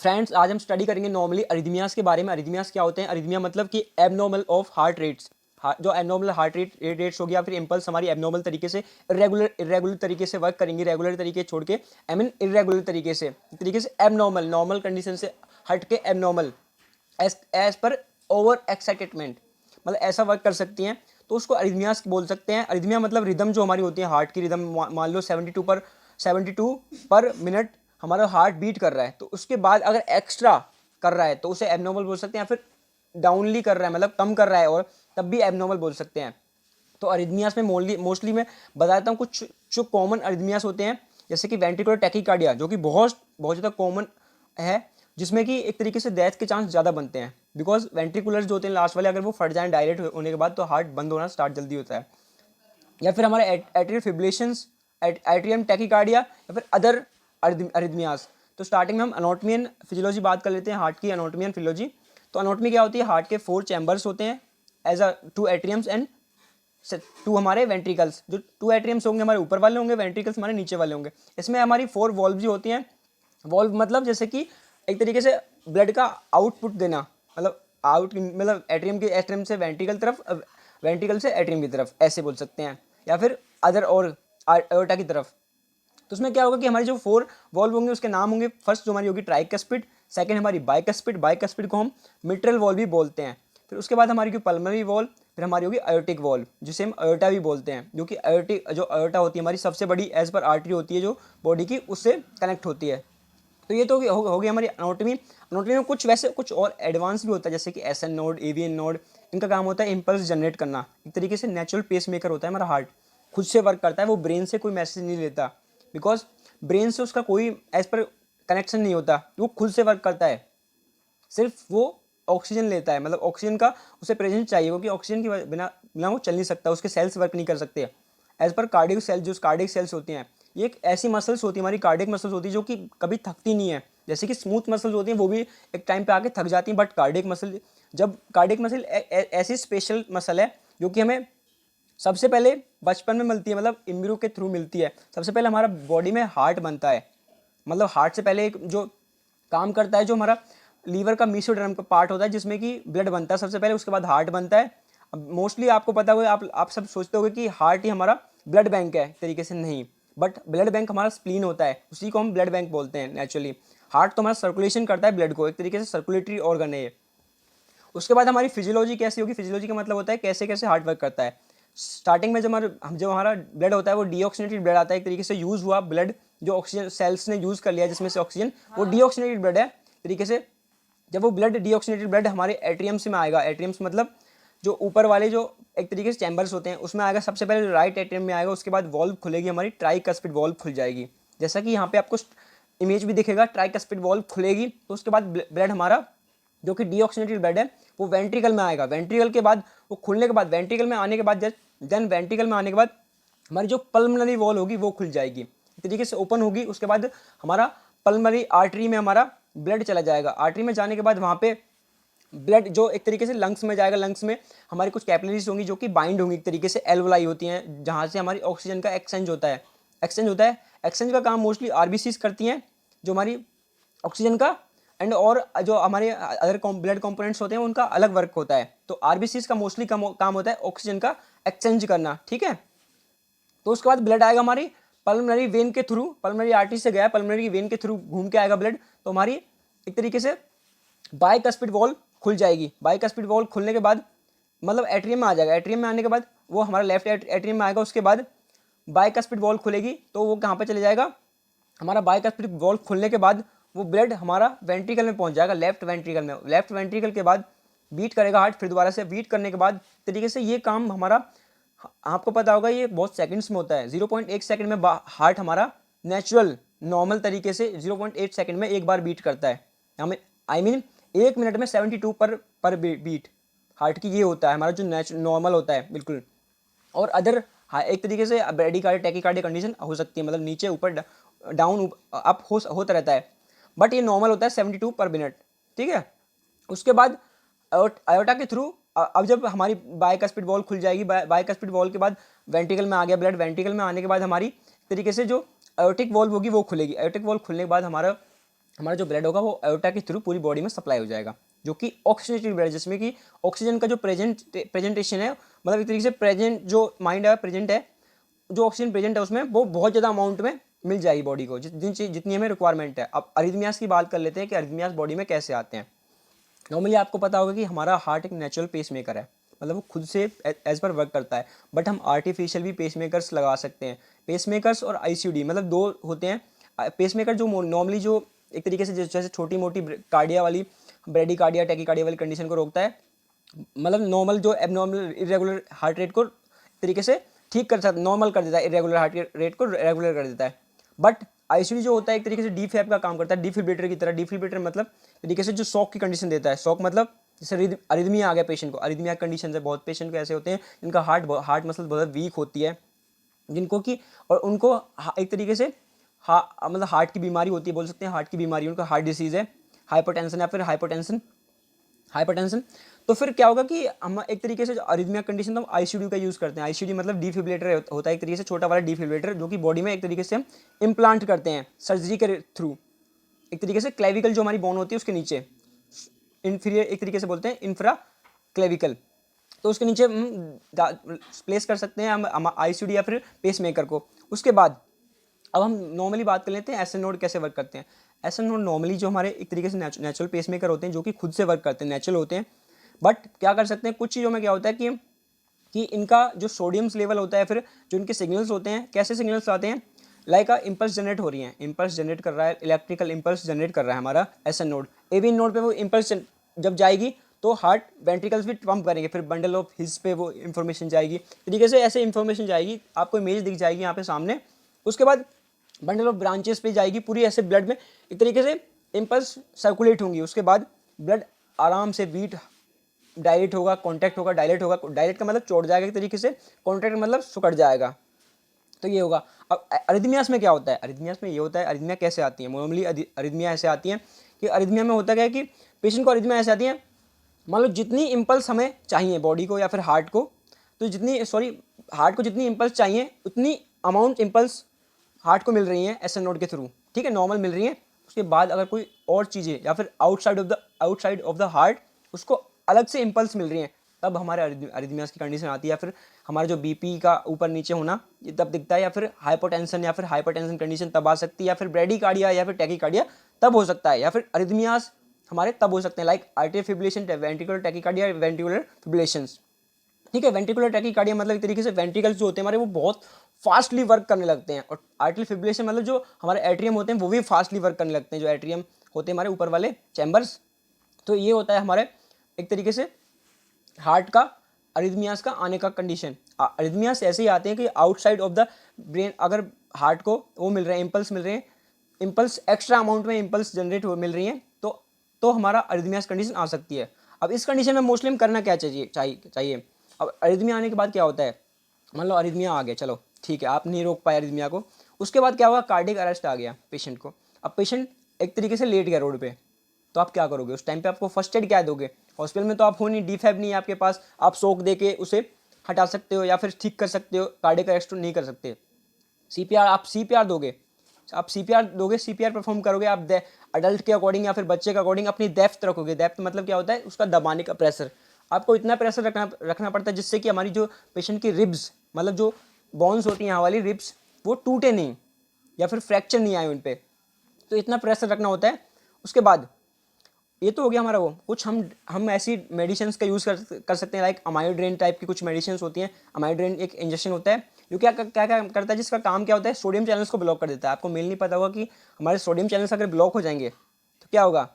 Friends आज हम study करेंगे नॉर्मली अरिथमियास के बारे में। अरिथमियास क्या होते हैं? अरिथमिया मतलब कि एबनॉर्मल ऑफ हार्ट रेट्स, जो एबनॉर्मल हार्ट रेट्स हो गया, फिर इम्पल्स हमारी एबनॉर्मल तरीके से इरेगुलर तरीके से वर्क करेंगे, रेगुलर तरीके छोड़ के आई मीन इरेगुलर तरीके से एबनॉर्मल, नॉर्मल कंडीशन से हट के एबनॉर्मल एज पर ओवर एक्साइटेडमेंट, मतलब ऐसा वर्क कर सकती हैं, तो उसको अरिथमियास बोल सकते हैं। अरिथमिया मतलब रिदम जो हमारी होती है, हार्ट की रिदम, मान लो 72 पर मिनट हमारा हार्ट बीट कर रहा है, तो उसके बाद अगर एक्स्ट्रा कर रहा है तो उसे एबनॉर्मल बोल सकते हैं, या फिर डाउनली कर रहा है मतलब कम कर रहा है और तब भी एबनॉर्मल बोल सकते हैं। तो अरिथमियास में मोस्टली मैं बताता हूँ कुछ जो कॉमन अरिथमियास होते हैं, जैसे कि वेंट्रिकुलर टैकीकार्डिया, जो कि बहुत बहुत ज़्यादा कॉमन है, जिसमें कि एक तरीके से डेथ के चांस ज़्यादा बनते हैं, बिकॉज वेंट्रिकुलर जो होते हैं लास्ट वाले, अगर वो फट जाएं डायरेक्ट होने के बाद तो हार्ट बंद होना स्टार्ट जल्दी होता है। या फिर हमारे एट्रियल फिब्रिलेशंस, एट्रियम टैकीकार्डिया, या फिर अदर अरिथमियास। तो स्टार्टिंग में हम एनाटॉमी एंड फिजियोलॉजी बात कर लेते हैं, हार्ट की एनाटॉमी एंड फिजियोलॉजी। तो एनाटॉमी क्या होती है? हार्ट के 4 चैम्बर्स होते हैं एज अ 2 एट्रियम्स एंड 2 हमारे वेंट्रिकल्स। जो 2 एट्रियम्स होंगे हमारे ऊपर वाले होंगे, वेंट्रिकल्स हमारे नीचे वाले होंगे। इसमें हमारी 4 वॉल्व भी होती हैं। वॉल्व मतलब जैसे कि एक तरीके से ब्लड का आउटपुट देना, मतलब मतलब एट्रियम से वेंट्रिकल तरफ, वेंट्रिकल से एट्रियम की तरफ, ऐसे बोल सकते हैं, या फिर अदर और एओर्टा की तरफ। तो उसमें क्या होगा कि हमारी जो 4 वॉल्व होंगे उसके नाम होंगे, फर्स्ट जो हमारी होगी ट्राइकस्पिड, सेकंड हमारी बाइकस्पिड, बाइकस्पिड को हम मिट्रल वॉल्व भी बोलते हैं। फिर उसके बाद हमारी पल्मोनरी वॉल्व, फिर हमारी होगी अयोटिक वॉल्व, जिसे हम अयोटा भी बोलते हैं, जो कि जो अयोटा होती है हमारी सबसे बड़ी एज पर आर्टरी होती है जो बॉडी की, उससे कनेक्ट होती है। तो ये तो हो गई हमारी एनाटॉमी। एनाटॉमी में कुछ वैसे कुछ और एडवांस भी होता है, जैसे कि एसएन नोड, एवीएन नोड, इनका काम होता है इम्पल्स जनरेट करना। एक तरीके से नेचुरल पेस मेकर होता है हमारा हार्ट, खुद से वर्क करता है, वो ब्रेन से कोई मैसेज नहीं लेता, बिकॉज ब्रेन से उसका कोई एज पर कनेक्शन नहीं होता, वो खुद से वर्क करता है, सिर्फ वो ऑक्सीजन लेता है, मतलब ऑक्सीजन का उसे प्रेजेंस चाहिए, क्योंकि ऑक्सीजन के बिना बिना वो चल नहीं सकता, उसके सेल्स वर्क नहीं कर सकते एज पर कार्डियक सेल। जो कार्डियक सेल्स होती हैं, ये एक ऐसी मसल्स होती है, हमारी कार्डियक मसल्स होती है जो कि कभी थकती नहीं है। जैसे कि स्मूथ मसल्स होती हैं वो भी एक टाइम पे आके थक जाती हैं, बट कार्डियक मसल, जब कार्डियक मसल ऐसी स्पेशल मसल है जो कि हमें सबसे पहले बचपन में मिलती है, मतलब इम्ब्रू के थ्रू मिलती है। सबसे पहले हमारा बॉडी में हार्ट बनता है, मतलब हार्ट से पहले एक जो काम करता है, जो हमारा लीवर का मीसोडर्म का पार्ट होता है जिसमें कि ब्लड बनता है सबसे पहले, उसके बाद हार्ट बनता है। अब मोस्टली आपको पता होगा, आप सब सोचते होगे कि हार्ट ही हमारा ब्लड बैंक है, तरीके से नहीं, बट ब्लड बैंक हमारा स्प्लीन होता है, उसी को हम ब्लड बैंक बोलते हैं नेचुरली। हार्ट तो हमारा सर्कुलेशन करता है ब्लड को, एक तरीके से सर्कुलेटरी ऑर्गन है ये। उसके बाद हमारी फिजियोलॉजी कैसी होगी? फिजियोलॉजी का मतलब होता है कैसे कैसे हार्ट वर्क करता है। स्टार्टिंग में जब हमारा ब्लड होता है वो डीऑक्सीनेटेड ब्लड आता है, एक तरीके से यूज हुआ ब्लड, जो ऑक्सीजन सेल्स ने यूज कर लिया जिसमें से ऑक्सीजन, वो डीऑक्सीनेटेड ब्लड है तरीके से। जब वो ब्लड डीऑक्सीनेटेड ब्लड हमारे एट्रियम्स में आएगा, एट्रियम्स मतलब जो ऊपर वाले जो एक तरीके से चैम्बर्स होते हैं उसमें आएगा, सबसे पहले राइट एट्रियम में आएगा, उसके बाद वॉल्व खुलेगी हमारी, ट्राइकस्पिड वॉल्व खुल जाएगी। जैसा कि यहाँ पे आपको इमेज भी दिखेगा, ट्राइकस्पिड वॉल्व खुलेगी तो उसके बाद ब्लड हमारा जो कि डीऑक्सीनेटेड ब्लड है वो वेंट्रिकल में आएगा। वेंट्रिकल के बाद वो खुलने के बाद, वेंट्रिकल में आने के बाद देन वेंट्रिकल में आने के बाद हमारी जो पल्मोनरी वॉल होगी वो खुल जाएगी, इस तरीके से ओपन होगी। उसके बाद हमारा पल्मोनरी आर्टरी में हमारा ब्लड चला जाएगा। आर्टरी में जाने के बाद वहाँ पे ब्लड जो एक तरीके से लंग्स में जाएगा, लंग्स में हमारी कुछ कैपिलरीज होंगी जो कि बाइंड होंगी, एक तरीके से एल्वोलाई होती हैं, जहाँ से हमारी ऑक्सीजन का एक्सचेंज होता है। एक्सचेंज का काम मोस्टली आरबीसीज करती हैं, जो हमारी ऑक्सीजन का, एंड और जो हमारे अदर ब्लड कंपोनेंट्स होते हैं उनका अलग वर्क होता है। तो आरबीसीज का मोस्टली काम होता है ऑक्सीजन का एक्सचेंज करना, ठीक है। तो उसके बाद ब्लड आएगा हमारी पल्मोनरी वेन के थ्रू, पल्मोनरी आर्टरी से गया, पल्मोनरी वेन के थ्रू घूम के आएगा ब्लड, तो हमारी एक तरीके से बाइकस्पिड वॉल्व खुल जाएगी। बाइकस्पिड वॉल्व खुलने के बाद मतलब एट्रियम में आ जाएगा, एट्रियम में आने के बाद वो हमारा लेफ्ट एट्रियम में आएगा, उसके बाद बाइकस्पिड वॉल्व खुलेगी तो वो कहाँ पे चले जाएगा, हमारा बाइकस्पिड वॉल्व खुलने के बाद वो ब्लड हमारा वेंट्रिकल में पहुंच जाएगा, लेफ्ट वेंट्रिकल में। लेफ्ट वेंट्रिकल के बाद बीट करेगा हार्ट, फिर दोबारा से बीट करने के बाद तरीके से ये काम हमारा, आपको पता होगा ये बहुत सेकंड्स में होता है, 0.1 सेकंड में हार्ट हमारा नेचुरल नॉर्मल तरीके से 0.8 सेकंड में एक बार बीट करता है। हमें आई मीन 1 मिनट में 72 पर बीट हार्ट की ये होता है हमारा जो नेचुरल नॉर्मल होता है बिल्कुल। और अदर एक तरीके से ब्रेडिकार्डिया टैकीकार्डिया कंडीशन हो सकती है, मतलब नीचे ऊपर डाउन अप होता रहता है, बट ये नॉर्मल होता है 72 पर मिनट, ठीक है। उसके बाद आयोटा के थ्रू अब जब हमारी बाइकस्पिड वॉल खुल जाएगी, बाइकस्पिड वॉल के बाद वेंट्रिकल में आ गया ब्लड, वेंट्रिकल में आने के बाद हमारी तरीके से जो आयोटिक वॉल्व होगी वो खुलेगी। आयोटिक वॉल्व खुलने के बाद हमारा हमारा जो ब्लड होगा वो एओर्टा के थ्रू पूरी बॉडी में सप्लाई हो जाएगा, जो कि ऑक्सीजनेटेड ब्लड, जिसमें कि ऑक्सीजन का जो प्रेजेंटेशन है, मतलब एक तरीके से प्रेजेंट जो माइंड है, प्रेजेंट है, जो ऑक्सीजन प्रेजेंट है उसमें वो बहुत ज़्यादा अमाउंट में मिल जाएगी बॉडी को, जितनी हमें रिक्वायरमेंट है। अब अरिथमियास की बात कर लेते हैं कि अरिथमियास बॉडी में कैसे आते हैं। नॉर्मली आपको पता होगा कि हमारा हार्ट एक नेचुरल पेस मेकर है, मतलब वो खुद से एज पर वर्क करता है, बट हम आर्टिफिशियल भी पेस मेकर्स लगा सकते हैं। पेस मेकर्स और आईसीडी मतलब दो होते हैं। पेस मेकर जो नॉर्मली जो एक तरीके से जैसे छोटी मोटी कार्डिया वाली, ब्रेडी कार्डिया, टैकी कार्डिया वाली कंडीशन को रोकता है, मतलब नॉर्मल जो एबनॉर्मल इरेगुलर हार्ट रेट को तरीके से ठीक कर सकता, नॉर्मल कर देता है, इरेगुलर हार्ट रेट को रेगुलर कर देता है। बट आईसीडी जो होता है एक तरीके से डीफैब का काम करता है, डिफिब्रिलेटर की तरह। डिफिब्रिलेटर मतलब तरीके से जो शॉक की कंडीशन देता है। शॉक मतलब जैसे अरिथमिया आ गया पेशेंट को, अरिथमिया कंडीशन से बहुत पेशेंट को ऐसे होते हैं जिनका हार्ट मसल बहुत वीक होती है, जिनको कि और उनको एक तरीके से मतलब हार्ट की बीमारी होती है, बोल सकते हैं हार्ट की बीमारी, उनका हार्ट डिसीज़ है, हाइपरटेंशन या फिर हाइपरटेंशन। तो फिर क्या होगा कि हम एक तरीके से अरिथमिया कंडीशन तो हम आईसीडी का यूज़ करते हैं। आईसीडी मतलब डिफिब्रिलेटर होता है एक तरीके से छोटा वाला डिफिब्रिलेटर, जो कि बॉडी में एक तरीके से हम इम्प्लांट करते हैं सर्जरी के थ्रू। एक तरीके से क्लेविकल जो हमारी बोन होती है उसके नीचे, इन्फीरियर एक तरीके से बोलते हैं इंफ्रा क्लेविकल, तो उसके नीचे प्लेस कर सकते हैं हम आईसीडी या फिर पेस मेकर को। उसके बाद अब हम नॉर्मली बात कर लेते हैं एसएन नोड कैसे वर्क करते हैं। एसएन नोड नॉर्मली जो हमारे एक तरीके से नेचुरल पेस मेकर होते हैं, जो कि खुद से वर्क करते हैं, नेचुरल होते हैं। बट क्या कर सकते हैं, कुछ चीज़ों में क्या होता है कि इनका जो सोडियम्स लेवल होता है, फिर जो इनके सिग्नल्स होते हैं, कैसे सिग्नल्स आते हैं, लाइक इम्पल्स जनरेट हो रही है, इम्पल्स जनरेट कर रहा है, इलेक्ट्रिकल इम्पल्स जनरेट कर रहा है हमारा एसएन नोड। एवीन नोड पे वो इम्पल्स जब जाएगी तो हार्ट वेंट्रिकल्स भी पंप करेंगे, फिर बंडल ऑफ हिल्स पे वो इन्फॉर्मेशन जाएगी, तरीके से ऐसे इन्फॉर्मेशन जाएगी, आपको इमेज दिख जाएगी यहाँ पे सामने। उसके बाद बंडल ऑफ ब्रांचेस पे जाएगी पूरी, ऐसे ब्लड में एक तरीके से इम्पल्स सर्कुलेट होंगी। उसके बाद ब्लड आराम से बीट डायलेट होगा, कॉन्टैक्ट होगा, डायलेट होगा। डायलेट का मतलब चौड़ जाएगा एक तरीके से, कॉन्टैक्ट मतलब सुकड़ जाएगा, तो ये होगा। अब अरिथमियास में क्या होता है, अरिथमियास में ये होता है, अरिथमिया कैसे आती है, नॉर्मली अरिथमिया ऐसे आती है कि अरिथमिया में होता क्या है कि पेशेंट को अरिथमिया ऐसे आती है, मान लो जितनी इम्पल्स हमें चाहिए बॉडी को या फिर हार्ट को, तो हार्ट को जितनी इम्पल्स चाहिए उतनी अमाउंट इम्पल्स हार्ट को मिल रही है एसएन नोड के थ्रू, ठीक है, नॉर्मल मिल रही है। उसके बाद अगर कोई और चीज़ें या फिर आउटसाइड ऑफ द हार्ट उसको अलग से इम्पल्स मिल रही हैं, तब हमारे अरिथमियास की कंडीशन आती है। या फिर हमारा जो बीपी का ऊपर नीचे होना ये तब दिखता है, या फिर हाइपोटेंशन कंडीशन तब आ सकती है, या फिर ब्रेडीकार्डिया या फिर टैकीकार्डिया तब हो सकता है, या फिर अरिथमियास हमारे तब हो सकते हैं like atrial fibrillation, ventricular tachycardia, ventricular fibrillations, ठीक है। वेंट्रिकुलर टैकीकार्डिया मतलब एक तरीके से वेंट्रिकल्स जो होते हैं हमारे वो बहुत फास्टली वर्क करने लगते हैं, और आर्टियल फिब्रिलेशन मतलब जो हमारे एट्रियम होते हैं वो भी फास्टली वर्क करने लगते हैं, जो एट्रियम होते हैं हमारे ऊपर वाले चैम्बर्स। तो ये होता है हमारे एक तरीके से हार्ट का अरिथमियास का आने का कंडीशन। अरिथमियास ऐसे ही आते हैं कि आउटसाइड ऑफ द ब्रेन अगर हार्ट को वो मिल रहे हैं, इम्पल्स मिल रहे हैं, इम्पल्स एक्स्ट्रा अमाउंट में इम्पल्स जनरेट मिल रही हैं, तो हमारा अरिथमियास कंडीशन आ सकती है। अब इस कंडीशन में मोस्टली हम करना क्या चाहिए। अब अरिथमिया आने के बाद क्या होता है, मान लो अरिथमिया आ गया, चलो ठीक है, आप नहीं रोक पाए अरिथमिया को, उसके बाद क्या हुआ, कार्डियक अरेस्ट आ गया पेशेंट को। अब पेशेंट एक तरीके से लेट गया रोड पे, तो आप क्या करोगे उस टाइम पे, आपको फर्स्ट एड क्या दोगे। हॉस्पिटल में तो आप हो नहीं, डीफैब नहीं है आपके पास, आप सोक दे के उसे हटा सकते हो या फिर ठीक कर सकते हो, कार्डियक अरेस्ट नहीं कर सकते। सीपीआर, आप सीपीआर दोगे, सीपीआर परफॉर्म करोगे आप अडल्ट के अकॉर्डिंग या फिर बच्चे के अकॉर्डिंग अपनी डेप्थ रखोगे। डेप्थ मतलब क्या होता है, उसका दबाने का प्रेशर, आपको इतना प्रेशर रखना पड़ता है जिससे कि हमारी जो पेशेंट की रिब्स मतलब जो बोन्स होती हैं यहाँ वाली रिब्स वो टूटे नहीं या फिर फ्रैक्चर नहीं आए उन पर, तो इतना प्रेशर रखना होता है। उसके बाद ये तो हो गया हमारा वो, कुछ हम ऐसी मेडिसिन का यूज़ कर सकते हैं लाइक अमायोड्रेन टाइप की कुछ मेडिसिन होती हैं। अमायोड्रेन एक इंजेक्शन होता है जो क्या करता है, जिसका काम क्या होता है, सोडियम चैनल्स को ब्लॉक कर देता है। आपको मेल नहीं पता होगा कि हमारे सोडियम चैनल्स अगर ब्लॉक हो जाएंगे तो क्या होगा।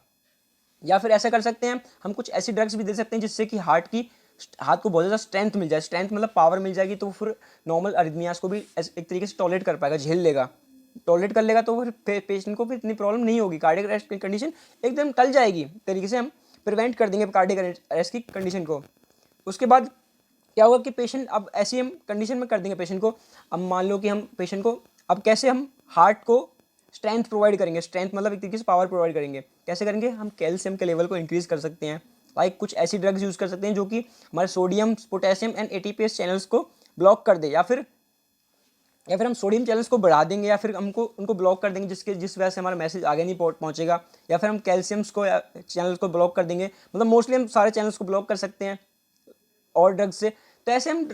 या फिर ऐसा कर सकते हैं हम कुछ ऐसी ड्रग्स भी दे सकते हैं जिससे कि हार्ट को बहुत ज़्यादा स्ट्रेंथ मिल जाए, स्ट्रेंथ मतलब पावर मिल जाएगी, तो फिर नॉर्मल अरिथमियास को भी एक तरीके से टॉलरेट कर पाएगा, झेल लेगा, टॉलरेट कर लेगा, तो फिर पेशेंट को फिर इतनी प्रॉब्लम नहीं होगी, कार्डियक अरेस्ट की कंडीशन एकदम टल जाएगी, तरीके से हम प्रिवेंट कर देंगे कार्डियक अरेस्ट की कंडीशन को। उसके बाद क्या होगा कि पेशेंट अब ऐसी हम कंडीशन में कर देंगे पेशेंट को। अब मान लो कि हम पेशेंट को अब कैसे हम हार्ट को स्ट्रेंथ प्रोवाइड करेंगे, स्ट्रेंथ मतलब एक तरीके से पावर प्रोवाइड करेंगे, कैसे करेंगे, हम कैल्शियम के लेवल को इंक्रीज कर सकते हैं, लाइक कुछ ऐसी ड्रग्स यूज़ कर सकते हैं जो कि हमारे sodium, potassium and ATPase channels को ब्लॉक कर दे, या फिर या फिर हम सोडियम चैनल्स को बढ़ा देंगे या फिर हमको उनको ब्लॉक कर देंगे जिस वजह से हमारा मैसेज आगे नहीं पहुंचेगा, या फिर हम कैल्शियम्स को या चैनल्स को ब्लॉक कर देंगे। मतलब मोस्टली हम सारे चैनल्स को ब्लॉक कर सकते हैं और ड्रग्स से। तो ऐसे हम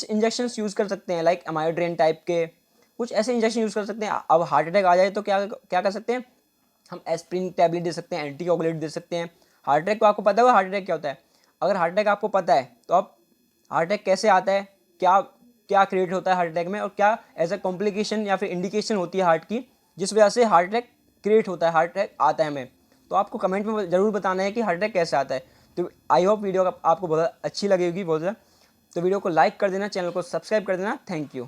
इंजेक्शंस यूज़ कर सकते हैं, लाइक अमायोड्रेन टाइप के कुछ ऐसे इंजेक्शन यूज़ कर सकते हैं। अब हार्ट अटैक आ जाए तो क्या क्या कर सकते हैं, हम एस्प्रिन टैबलेट दे सकते हैं, एंटीकोगुलेट दे सकते हैं। हार्ट अटैक को आपको पता होगा हार्ट अटैक क्या होता है? अगर हार्ट अटैक आपको पता है तो आप हार्ट अटैक कैसे आता है, क्या क्या क्रिएट होता है हार्ट अटैक में, और क्या एज अ कॉम्प्लिकेशन या फिर इंडिकेशन होती है हार्ट की जिस वजह से हार्ट अटैक क्रिएट होता है, हार्ट अटैक आता है हमें, तो आपको कमेंट में ज़रूर बताना है कि हार्ट अटैक कैसे आता है। तो आई होप वीडियो आपको बहुत अच्छी लगेगी बहुत ज़्यादा। तो वीडियो को लाइक कर देना, चैनल को सब्सक्राइब कर देना। Thank you.